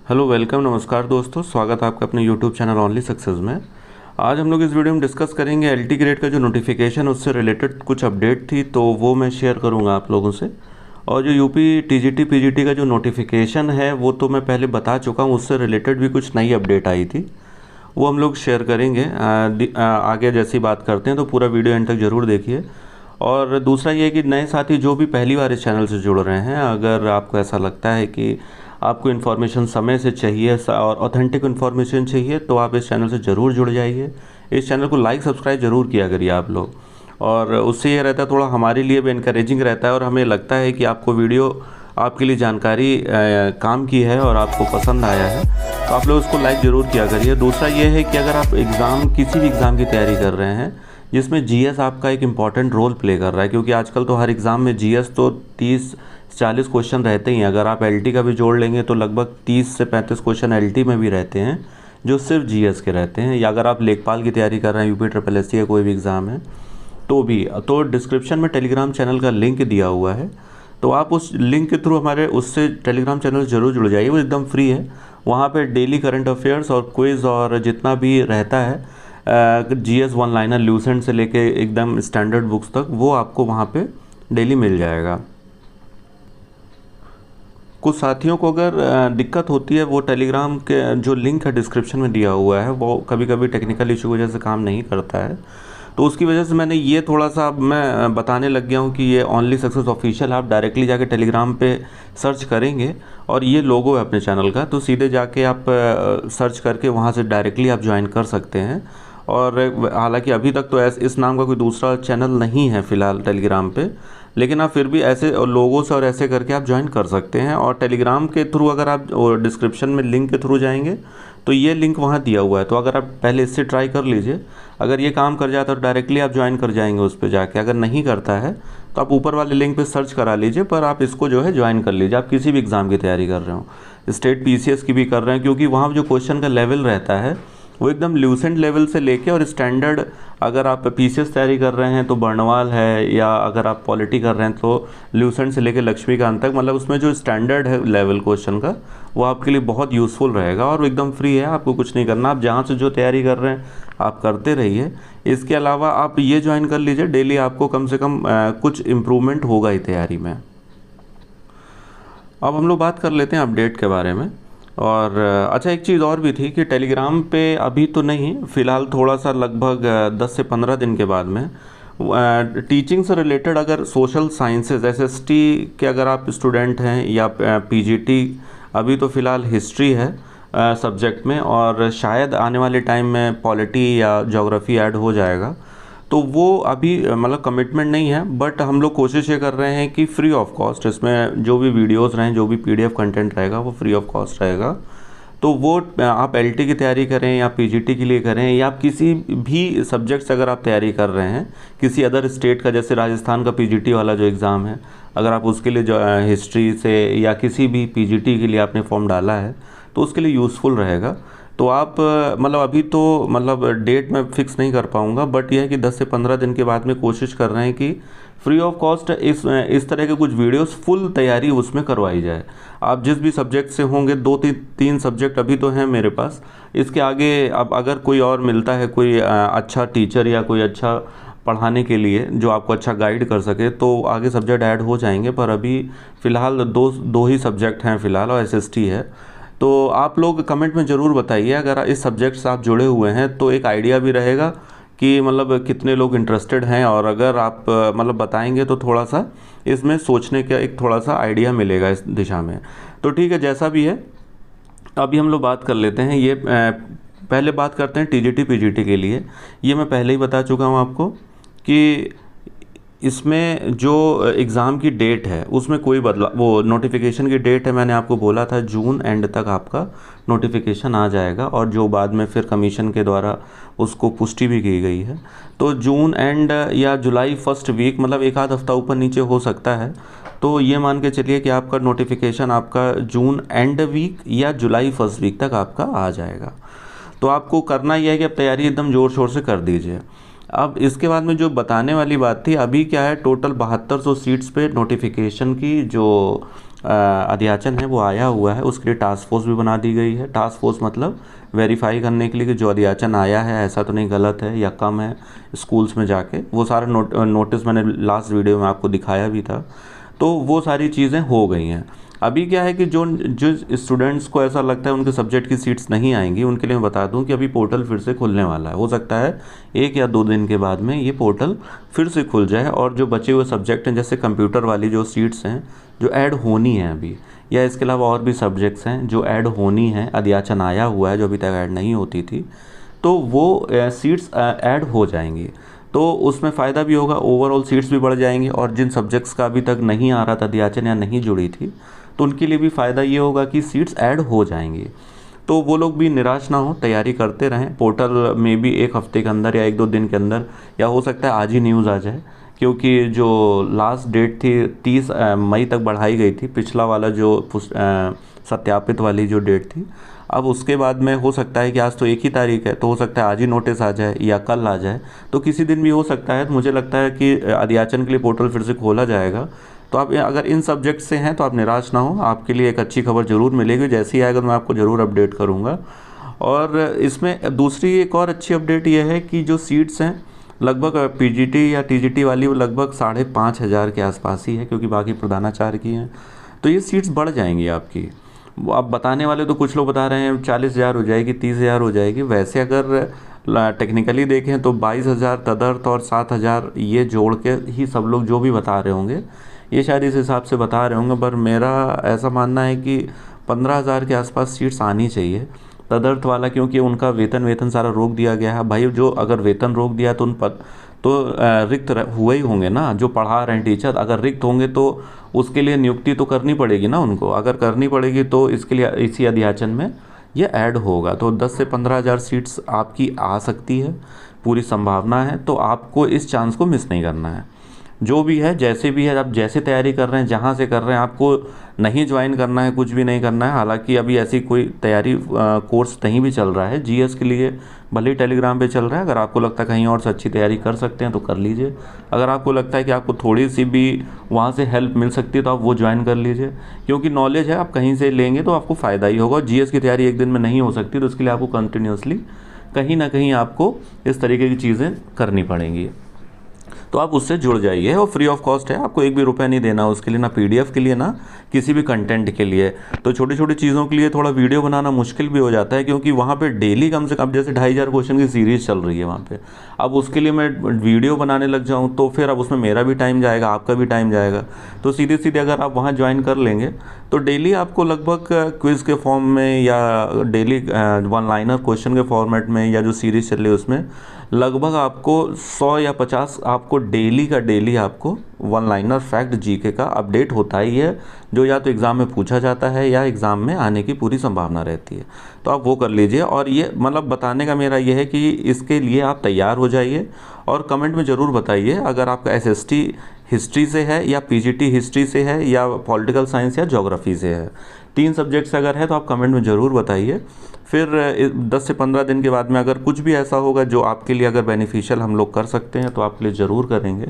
Hello welcome नमस्कार दोस्तों, स्वागत है आपका अपने यूट्यूब चैनल ओनली सक्सेस में। आज हम लोग इस वीडियो में डिस्कस करेंगे एलटी ग्रेड का जो नोटिफिकेशन उससे रिलेटेड कुछ अपडेट थी, तो वो मैं शेयर करूंगा आप लोगों से। और जो यूपी टीजीटी पीजीटी का जो नोटिफिकेशन है वो तो मैं पहले बता चुका हूँ, उससे रिलेटेड भी कुछ नई अपडेट आई थी, वो हम लोग शेयर करेंगे। आगे जैसी बात करते हैं तो पूरा वीडियो एंड तक ज़रूर देखिए। और दूसरा ये है कि नए साथी जो भी पहली बार इस चैनल से जुड़ रहे हैं, अगर आपको ऐसा लगता है कि आपको इन्फॉर्मेशन समय से चाहिए और ऑथेंटिक इन्फॉर्मेशन चाहिए तो आप इस चैनल से ज़रूर जुड़ जाइए। इस चैनल को लाइक सब्सक्राइब ज़रूर किया करिए आप लोग, और उससे ये रहता है थोड़ा हमारे लिए भी इनकरेजिंग रहता है, और हमें लगता है कि आपको वीडियो आपके लिए जानकारी काम की है और आपको पसंद आया है, तो आप लोग उसको लाइक ज़रूर किया करिए। दूसरा ये है कि अगर आप किसी भी एग्ज़ाम की तैयारी कर रहे हैं जिसमें जीएस आपका एक इम्पॉर्टेंट रोल प्ले कर रहा है, क्योंकि आजकल तो हर एग्ज़ाम में जीएस तो 30-40 क्वेश्चन रहते ही हैं। अगर आप एलटी का भी जोड़ लेंगे तो लगभग 30 से 35 क्वेश्चन एलटी में भी रहते हैं जो सिर्फ जीएस के रहते हैं। या अगर आप लेखपाल की तैयारी कर रहे हैं, यूपी ट्रिपल एससी का कोई भी एग्ज़ाम है तो डिस्क्रिप्शन में टेलीग्राम चैनल का लिंक दिया हुआ है, तो आप उस लिंक के थ्रू हमारे उससे टेलीग्राम चैनल ज़रूर जुड़ जाइए। वो एकदम फ्री है। वहाँ पे डेली करंट अफेयर्स और क्विज़ और जितना भी रहता है जीएस वन लाइनर ल्यूसेंट से लेके एकदम स्टैंडर्ड बुक्स तक, वो आपको वहाँ पे डेली मिल जाएगा। कुछ साथियों को अगर दिक्कत होती है, वो टेलीग्राम के जो लिंक है डिस्क्रिप्शन में दिया हुआ है, वो कभी कभी टेक्निकल इशू की वजह से काम नहीं करता है, तो उसकी वजह से मैंने ये थोड़ा सा अब मैं बताने लग गया हूँ कि ये ओनली सक्सेस ऑफिशियल, आप डायरेक्टली जाके टेलीग्राम पे सर्च करेंगे और ये लोगो है अपने चैनल का, तो सीधे जाके आप सर्च करके वहाँ से डायरेक्टली आप ज्वाइन कर सकते हैं। और हालांकि अभी तक तो इस नाम का कोई दूसरा चैनल नहीं है फ़िलहाल टेलीग्राम पे, लेकिन आप फिर भी ऐसे लोगों से और ऐसे करके आप ज्वाइन कर सकते हैं। और टेलीग्राम के थ्रू अगर आप डिस्क्रिप्शन में लिंक के थ्रू जाएंगे तो ये लिंक वहाँ दिया हुआ है, तो अगर आप पहले इससे ट्राई कर लीजिए। अगर ये काम कर जाता है तो डायरेक्टली आप ज्वाइन कर जाएंगे उस पर जाके। अगर नहीं करता है तो आप ऊपर वाले लिंक पे सर्च करा लीजिए, पर आप इसको जो है ज्वाइन कर लीजिए। आप किसी भी एग्ज़ाम की तैयारी कर रहे हो, स्टेट पीसीएस की भी कर रहे हैं, क्योंकि वहाँ जो क्वेश्चन का लेवल रहता है वो एकदम ल्यूसेंट लेवल से लेके और स्टैंडर्ड, अगर आप पीसीएस तैयारी कर रहे हैं तो बर्नवाल है, या अगर आप पॉलिटी कर रहे हैं तो ल्यूसेंट से लेके लक्ष्मीकांत तक, मतलब उसमें जो स्टैंडर्ड है लेवल क्वेश्चन का, वो आपके लिए बहुत यूज़फुल रहेगा। और एकदम फ्री है, आपको कुछ नहीं करना, आप जहाँ से जो तैयारी कर रहे हैं आप करते रहिए। इसके अलावा आप ये ज्वाइन कर लीजिए, डेली आपको कम से कम कुछ इम्प्रूवमेंट होगा ही तैयारी में। अब हम लोग बात कर लेते हैं अपडेट के बारे में। और अच्छा, एक चीज़ और भी थी कि टेलीग्राम पे अभी तो नहीं, फ़िलहाल थोड़ा सा लगभग 10 से 15 दिन के बाद में टीचिंग से रिलेटेड, अगर सोशल साइंसेज एसएसटी के अगर आप स्टूडेंट हैं, या पीजीटी, अभी तो फ़िलहाल हिस्ट्री है सब्जेक्ट में, और शायद आने वाले टाइम में पॉलिटी या ज्योग्राफी ऐड हो जाएगा, तो वो अभी मतलब कमिटमेंट नहीं है, बट हम लोग कोशिश ये कर रहे हैं कि फ्री ऑफ कॉस्ट इसमें जो भी वीडियोस रहें, जो भी पीडीएफ कंटेंट रहेगा वो फ्री ऑफ कॉस्ट रहेगा। तो वो आप एलटी की तैयारी करें या पीजीटी के लिए करें, या आप किसी भी सब्जेक्ट से अगर आप तैयारी कर रहे हैं, किसी अदर स्टेट का, जैसे राजस्थान का पीजीटी वाला जो एग्ज़ाम है, अगर आप उसके लिए जो हिस्ट्री से या किसी भी पीजीटी के लिए आपने फॉर्म डाला है तो उसके लिए यूज़फुल रहेगा। तो आप मतलब अभी तो मतलब डेट मैं फिक्स नहीं कर पाऊँगा, बट यह है कि 10 से 15 दिन के बाद में कोशिश कर रहे हैं कि फ्री ऑफ कॉस्ट इस तरह के कुछ वीडियोस फुल तैयारी उसमें करवाई जाए। आप जिस भी सब्जेक्ट से होंगे, 2-3 सब्जेक्ट अभी तो हैं मेरे पास, इसके आगे अब अगर कोई और मिलता है, कोई अच्छा टीचर या कोई अच्छा पढ़ाने के लिए जो आपको अच्छा गाइड कर सके, तो आगे सब्जेक्ट ऐड हो जाएंगे। पर अभी फ़िलहाल दो ही सब्जेक्ट हैं फ़िलहाल, और एसएसटी है। तो आप लोग कमेंट में ज़रूर बताइए, अगर इस सब्जेक्ट से आप जुड़े हुए हैं तो एक आइडिया भी रहेगा कि मतलब कितने लोग इंटरेस्टेड हैं, और अगर आप मतलब बताएंगे तो थोड़ा सा इसमें सोचने का एक थोड़ा सा आइडिया मिलेगा इस दिशा में। तो ठीक है, जैसा भी है अभी हम लोग बात कर लेते हैं। ये पहले बात करते हैं टीजीटी पीजीटी के लिए। ये मैं पहले ही बता चुका हूँ आपको कि इसमें जो एग्ज़ाम की डेट है उसमें कोई बदलाव, वो नोटिफिकेशन की डेट है, मैंने आपको बोला था जून एंड तक आपका नोटिफिकेशन आ जाएगा, और जो बाद में फिर कमीशन के द्वारा उसको पुष्टि भी की गई है। तो जून एंड या जुलाई फर्स्ट वीक, मतलब एक आध हफ्ता ऊपर नीचे हो सकता है, तो ये मान के चलिए कि आपका नोटिफिकेशन आपका जून एंड वीक या जुलाई फर्स्ट वीक तक आपका आ जाएगा। तो आपको करना यह है कि अब तैयारी एकदम ज़ोर शोर से कर दीजिए। अब इसके बाद में जो बताने वाली बात थी, अभी क्या है, टोटल 7200 सीट्स पे नोटिफिकेशन की जो अध्याचन है वो आया हुआ है, उसके लिए टास्क फोर्स भी बना दी गई है। टास्क फोर्स मतलब वेरीफाई करने के लिए कि जो अध्याचन आया है ऐसा तो नहीं गलत है या कम है, स्कूल्स में जाके वो सारा नोटिस मैंने लास्ट वीडियो में आपको दिखाया भी था। तो वो सारी चीज़ें हो गई हैं। अभी क्या है कि जो जो स्टूडेंट्स को ऐसा लगता है उनके सब्जेक्ट की सीट्स नहीं आएंगी, उनके लिए मैं बता दूं कि अभी पोर्टल फिर से खुलने वाला है। हो सकता है 1 या 2 दिन के बाद में ये पोर्टल फिर से खुल जाए और जो बचे हुए सब्जेक्ट हैं जैसे कंप्यूटर वाली जो सीट्स हैं जो ऐड होनी है अभी, या इसके अलावा और भी सब्जेक्ट्स हैं जो ऐड होनी है, अध्याचन आया हुआ है जो अभी तक ऐड नहीं होती थी, तो वो सीट्स ऐड हो जाएंगी। तो उसमें फ़ायदा भी होगा, ओवरऑल सीट्स भी बढ़ जाएंगी। और जिन सब्जेक्ट्स का अभी तक नहीं आ रहा था अध्याचन या नहीं जुड़ी थी, तो उनके लिए भी फ़ायदा ये होगा कि सीट्स ऐड हो जाएंगी। तो वो लोग भी निराश ना हो, तैयारी करते रहें। पोर्टल में भी 1 हफ्ते के अंदर या 1-2 दिन के अंदर, या हो सकता है आज ही न्यूज़ आ जाए, क्योंकि जो लास्ट डेट थी 30 मई तक बढ़ाई गई थी, पिछला वाला जो सत्यापित वाली जो डेट थी। अब उसके बाद में हो सकता है कि आज तो 1 ही तारीख है, तो हो सकता है आज ही नोटिस आ जाए या कल आ जाए, तो किसी दिन भी हो सकता है। तो मुझे लगता है कि अध्याचन के लिए पोर्टल फिर से खोला जाएगा। तो आप अगर इन सब्जेक्ट से हैं तो आप निराश ना हो, आपके लिए एक अच्छी खबर ज़रूर मिलेगी। जैसे ही आएगा तो मैं आपको ज़रूर अपडेट करूँगा। और इसमें दूसरी एक और अच्छी अपडेट ये है कि जो सीट्स हैं लगभग पीजीटी या टीजीटी वाली वो लगभग 5,500 के आसपास ही है, क्योंकि बाकी प्रधानाचार्य की हैं। तो ये सीट्स बढ़ जाएंगी आपकी। अब बताने वाले तो कुछ लोग बता रहे हैं 40,000 हो जाएगी, 30,000 हो जाएगी। वैसे अगर टेक्निकली देखें तो 22,000 तदर्थ और 7,000 ये जोड़ के ही सब लोग जो भी बता रहे होंगे, ये शायद इस हिसाब से बता रहे होंगे। पर मेरा ऐसा मानना है कि 15,000 के आसपास सीट्स आनी चाहिए तदर्थ वाला, क्योंकि उनका वेतन सारा रोक दिया गया है। भाई जो अगर वेतन रोक दिया तो उन पद तो रिक्त हुए ही होंगे ना, जो पढ़ा रहे हैं टीचर। अगर रिक्त होंगे तो उसके लिए नियुक्ति तो करनी पड़ेगी ना उनको। अगर करनी पड़ेगी तो इसके लिए इसी अध्याचन में ये ऐड होगा। तो 10 से 15,000 सीट्स आपकी आ सकती है, पूरी संभावना है। तो आपको इस चांस को मिस नहीं करना है। जो भी है जैसे भी है, आप जैसे तैयारी कर रहे हैं, जहाँ से कर रहे हैं, आपको नहीं ज्वाइन करना है, कुछ भी नहीं करना है। हालांकि अभी ऐसी कोई तैयारी कोर्स नहीं भी चल रहा है जीएस के लिए, भले ही टेलीग्राम पे चल रहा है। अगर आपको लगता है कहीं और से अच्छी तैयारी कर सकते हैं तो कर लीजिए। अगर आपको लगता है कि आपको थोड़ी सी भी वहाँ से हेल्प मिल सकती है तो आप वो ज्वाइन कर लीजिए, क्योंकि नॉलेज है, आप कहीं से लेंगे तो आपको फ़ायदा ही होगा। जीएस की तैयारी एक दिन में नहीं हो सकती, तो उसके लिए आपको कंटिन्यूसली कहीं ना कहीं आपको इस तरीके की चीज़ें करनी पड़ेंगी। तो आप उससे जुड़ जाइए, और फ्री ऑफ कॉस्ट है, आपको 1 भी रुपया नहीं देना उसके लिए, ना पीडीएफ के लिए ना किसी भी कंटेंट के लिए। तो छोटी छोटी चीज़ों के लिए थोड़ा वीडियो बनाना मुश्किल भी हो जाता है, क्योंकि वहाँ पे डेली कम से कम जैसे 2,500 क्वेश्चन की सीरीज़ चल रही है वहाँ पे। अब उसके लिए मैं वीडियो बनाने लग जाऊँ तो फिर अब उसमें मेरा भी टाइम जाएगा, आपका भी टाइम जाएगा। तो सीधे सीधे अगर आप वहाँ ज्वाइन कर लेंगे तो डेली आपको लगभग क्विज़ के फॉर्म में या डेली 1 लाइनर क्वेश्चन के फॉर्मेट में, या जो सीरीज़ चल रही है उसमें लगभग आपको 100 या 50 आपको डेली का डेली आपको 1 लाइनर फैक्ट जीके का अपडेट होता ही है, जो या तो एग्ज़ाम में पूछा जाता है या एग्ज़ाम में आने की पूरी संभावना रहती है। तो आप वो कर लीजिए। और ये मतलब बताने का मेरा ये है कि इसके लिए आप तैयार हो जाइए, और कमेंट में ज़रूर बताइए अगर आपका एसएसटी हिस्ट्री से है या पीजीटी हिस्ट्री से है या पॉलिटिकल साइंस या ज्योग्राफी से है। 3 सब्जेक्ट से अगर है तो आप कमेंट में ज़रूर बताइए। फिर 10 से 15 दिन के बाद में अगर कुछ भी ऐसा होगा जो आपके लिए अगर बेनिफिशियल हम लोग कर सकते हैं तो आपके लिए ज़रूर करेंगे।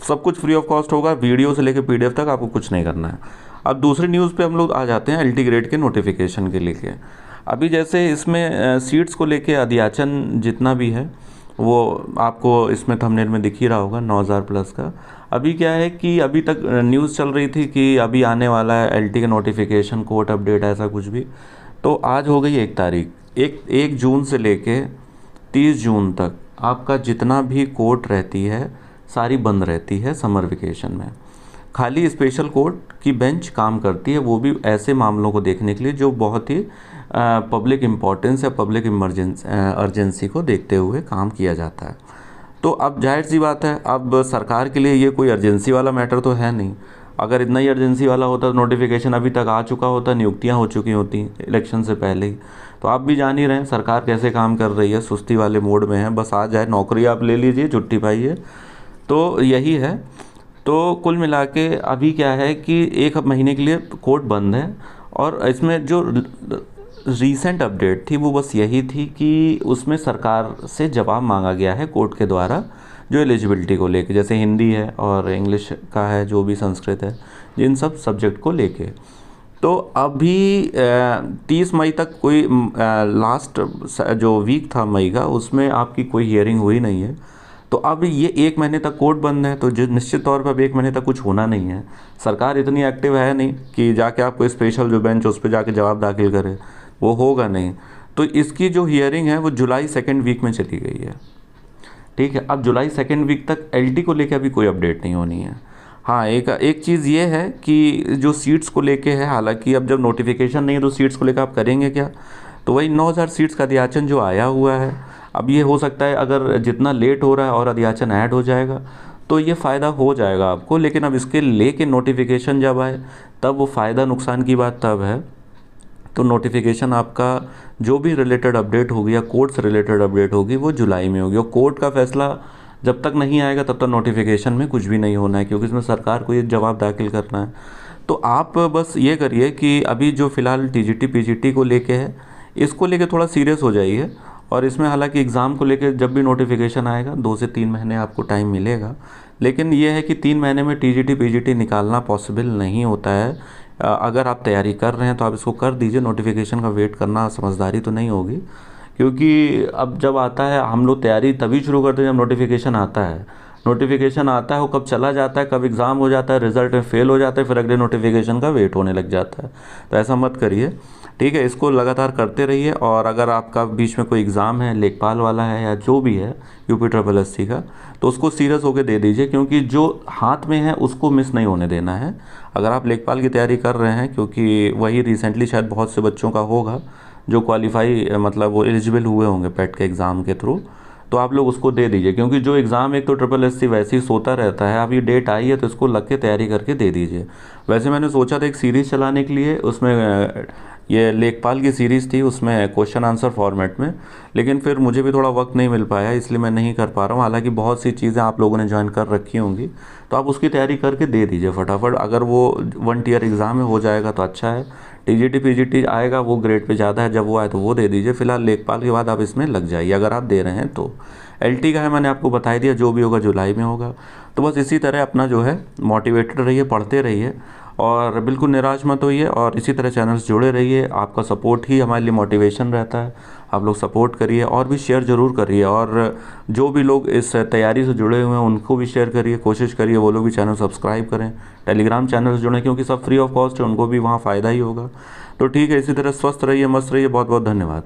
सब कुछ फ्री ऑफ कॉस्ट होगा, वीडियो से लेकर पीडीएफ तक आपको कुछ नहीं करना है। अब दूसरी न्यूज़ पे हम लोग आ जाते हैं, एलटी ग्रेड के नोटिफिकेशन के लिए। अभी जैसे इसमें सीट्स को लेके अध्याचन जितना भी है वो आपको इसमें थंबनेल में दिख ही रहा होगा 9,000 प्लस का। अभी क्या है कि अभी तक न्यूज़ चल रही थी कि अभी आने वाला है एलटी का नोटिफिकेशन, कोर्ट अपडेट, ऐसा कुछ भी। तो आज हो गई 1 तारीख, 1 जून से लेके 30 जून तक आपका जितना भी कोर्ट रहती है सारी बंद रहती है समर वेकेशन में। खाली स्पेशल कोर्ट की बेंच काम करती है, वो भी ऐसे मामलों को देखने के लिए जो बहुत ही पब्लिक इम्पोर्टेंस या पब्लिक अर्जेंसी को देखते हुए काम किया जाता है। तो अब जाहिर सी बात है, अब सरकार के लिए ये कोई अर्जेंसी वाला मैटर तो है नहीं। अगर इतना ही अर्जेंसी वाला होता तो नोटिफिकेशन अभी तक आ चुका होता, नियुक्तियां हो चुकी होती इलेक्शन से पहले ही। तो आप भी जान ही रहे हैं सरकार कैसे काम कर रही है, सुस्ती वाले मोड में है। बस आ जाए नौकरी आप ले लीजिए, छुट्टी पाइए, तो यही है। तो कुल मिला के अभी क्या है कि 1 महीने के लिए कोर्ट बंद है। और इसमें जो रीसेंट अपडेट थी वो बस यही थी कि उसमें सरकार से जवाब मांगा गया है कोर्ट के द्वारा, जो एलिजिबिलिटी को लेके, जैसे हिंदी है और इंग्लिश का है, जो भी संस्कृत है, इन सब सब्जेक्ट को लेके। तो अभी 30 मई तक कोई लास्ट जो वीक था मई का, उसमें आपकी कोई हियरिंग हुई नहीं है। तो अब ये 1 महीने तक कोर्ट बंद है, तो जो निश्चित तौर पर अब 1 महीने तक कुछ होना नहीं है। सरकार इतनी एक्टिव है नहीं कि जाके आप कोई स्पेशल जो बेंच उस पर जाके जवाब दाखिल करे, वो होगा नहीं। तो इसकी जो हियरिंग है वो जुलाई 2nd वीक में चली गई है। ठीक है, अब जुलाई 2nd वीक तक एलटी को लेके अभी कोई अपडेट नहीं होनी है। हाँ, एक चीज़ ये है कि जो सीट्स को लेके है, हालांकि अब जब नोटिफिकेशन नहीं है तो सीट्स को लेकर आप करेंगे क्या? तो वही 9000 सीट्स का अध्याचन जो आया हुआ है, अब ये हो सकता है अगर जितना लेट हो रहा है और अध्याचन ऐड हो जाएगा तो ये फ़ायदा हो जाएगा आपको। लेकिन अब इसके लेके नोटिफिकेशन जब आए तब वो फ़ायदा नुकसान की बात तब है। तो नोटिफिकेशन आपका जो भी रिलेटेड अपडेट होगी या कोर्ट से रिलेटेड अपडेट होगी वो जुलाई में होगी, और कोर्ट का फैसला जब तक नहीं आएगा तब तक नोटिफिकेशन में कुछ भी नहीं होना है, क्योंकि इसमें सरकार को ये जवाब दाखिल करना है। तो आप बस ये करिए कि अभी जो फ़िलहाल टीजीटी पीजीटी को लेके है, इसको लेके थोड़ा सीरियस हो जाइए। और इसमें हालांकि एग्ज़ाम को लेके जब भी नोटिफिकेशन आएगा 2 से 3 महीने आपको टाइम मिलेगा, लेकिन ये है कि 3 महीने में टीजीटी पीजीटी निकालना पॉसिबल नहीं होता है। अगर आप तैयारी कर रहे हैं तो आप इसको कर दीजिए, नोटिफिकेशन का वेट करना समझदारी तो नहीं होगी, क्योंकि अब जब आता है, हम लोग तैयारी तभी शुरू करते हैं जब नोटिफिकेशन आता है। नोटिफिकेशन आता है वो कब चला जाता है, कब एग्ज़ाम हो जाता है, रिजल्ट में फेल हो जाता है, फिर अगले नोटिफिकेशन का वेट होने लग जाता है। तो ऐसा मत करिए, ठीक है। इसको लगातार करते रहिए। और अगर आपका बीच में कोई एग्ज़ाम है, लेखपाल वाला है या जो भी है UPSSC का, तो उसको सीरियस होकर दे दीजिए, क्योंकि जो हाथ में है उसको मिस नहीं होने देना है। अगर आप लेखपाल की तैयारी कर रहे हैं, क्योंकि वही रिसेंटली शायद बहुत से बच्चों का होगा जो क्वालिफाई, मतलब वो एलिजिबल हुए होंगे पेट के एग्ज़ाम के थ्रू, तो आप लोग उसको दे दीजिए। क्योंकि जो एग्ज़ाम एक तो SSC वैसे ही सोता रहता है, अब ये डेट आई है तो इसको लग के तैयारी करके दे दीजिए। वैसे मैंने सोचा था एक सीरीज़ चलाने के लिए, उसमें ये लेखपाल की सीरीज़ थी, उसमें क्वेश्चन आंसर फॉर्मेट में, लेकिन फिर मुझे भी थोड़ा वक्त नहीं मिल पाया, इसलिए मैं नहीं कर पा रहा हूँ। हालांकि बहुत सी चीज़ें आप लोगों ने ज्वाइन कर रखी होंगी, तो आप उसकी तैयारी करके दे दीजिए फटाफट। अगर वो 1 ईयर एग्ज़ाम में हो जाएगा तो अच्छा है। टीजीटी पीजीटी आएगा वो ग्रेड पे ज़्यादा है, जब वो आए तो वो दे दीजिए। फिलहाल लेखपाल के बाद आप इसमें लग जाइए अगर आप दे रहे हैं तो। एलटी का है मैंने आपको बता दिया, जो भी होगा जुलाई में होगा। तो बस इसी तरह अपना जो है मोटिवेटेड रहिए, पढ़ते रहिए और बिल्कुल निराश मत होइए, और इसी तरह चैनल से जुड़े रहिए। आपका सपोर्ट ही हमारे लिए मोटिवेशन रहता है। आप लोग सपोर्ट करिए और भी शेयर ज़रूर करिए, और जो भी लोग इस तैयारी से जुड़े हुए हैं उनको भी शेयर करिए, कोशिश करिए वो लोग भी चैनल सब्सक्राइब करें, टेलीग्राम चैनल से जुड़ें, क्योंकि सब फ्री ऑफ कॉस्ट है, उनको भी वहाँ फ़ायदा ही होगा। तो ठीक है, इसी तरह स्वस्थ रहिए, मस्त रहिए। बहुत बहुत धन्यवाद।